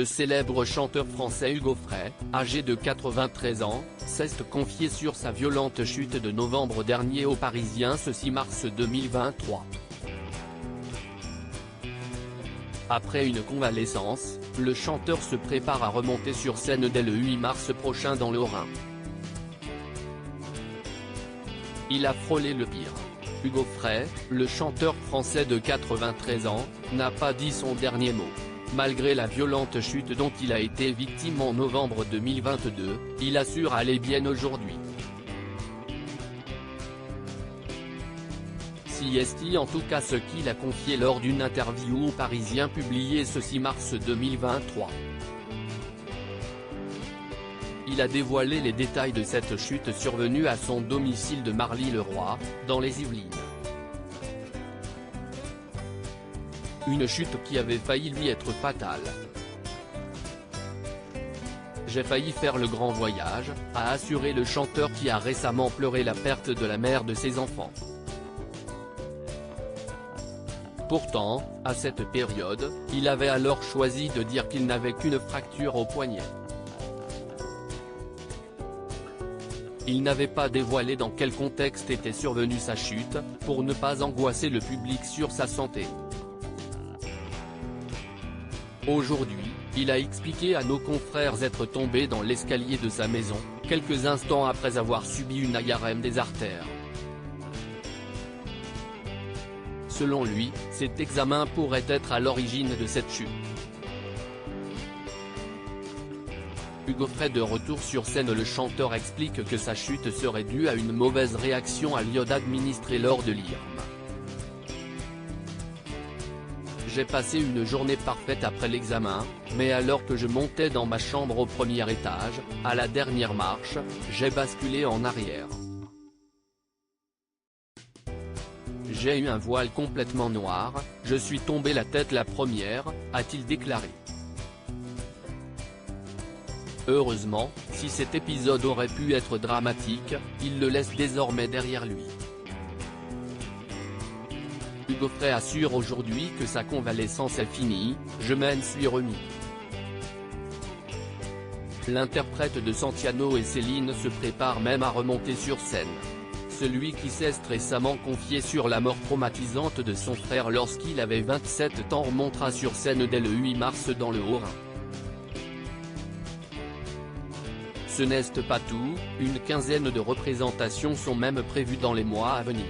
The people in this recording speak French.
Le célèbre chanteur français Hugo Frey, âgé de 93 ans, s'est confié sur sa violente chute de novembre dernier aux Parisiens ce 6 mars 2023. Après une convalescence, le chanteur se prépare à remonter sur scène dès le 8 mars prochain dans le Haut-Rhin. Il a frôlé le pire. Hugo Frey, le chanteur français de 93 ans, n'a pas dit son dernier mot. Malgré la violente chute dont il a été victime en novembre 2022, il assure aller bien aujourd'hui. C'est en tout cas ce qu'il a confié lors d'une interview aux Parisiens publiée ce 6 mars 2023. Il a dévoilé les détails de cette chute survenue à son domicile de Marly-le-Roi, dans les Yvelines. Une chute qui avait failli lui être fatale. J'ai failli faire le grand voyage, a assuré le chanteur qui a récemment pleuré la perte de la mère de ses enfants. Pourtant, à cette période, il avait alors choisi de dire qu'il n'avait qu'une fracture au poignet. Il n'avait pas dévoilé dans quel contexte était survenue sa chute, pour ne pas angoisser le public sur sa santé. Aujourd'hui, il a expliqué à nos confrères être tombé dans l'escalier de sa maison, quelques instants après avoir subi une ARM des artères. Selon lui, cet examen pourrait être à l'origine de cette chute. Hugo Frey de retour sur scène. Le chanteur explique que sa chute serait due à une mauvaise réaction à l'iode administrée lors de l'IRM. J'ai passé une journée parfaite après l'examen, mais alors que je montais dans ma chambre au premier étage, à la dernière marche, j'ai basculé en arrière. J'ai eu un voile complètement noir, je suis tombé la tête la première, a-t-il déclaré. Heureusement, si cet épisode aurait pu être dramatique, il le laisse désormais derrière lui. Hugo Frey assure aujourd'hui que sa convalescence est finie, je m'en suis remis. L'interprète de Santino et Céline se prépare même à remonter sur scène. Celui qui s'est récemment confié sur la mort traumatisante de son frère lorsqu'il avait 27 ans remontera sur scène dès le 8 mars dans le Haut-Rhin. Ce n'est pas tout, une quinzaine de représentations sont même prévues dans les mois à venir.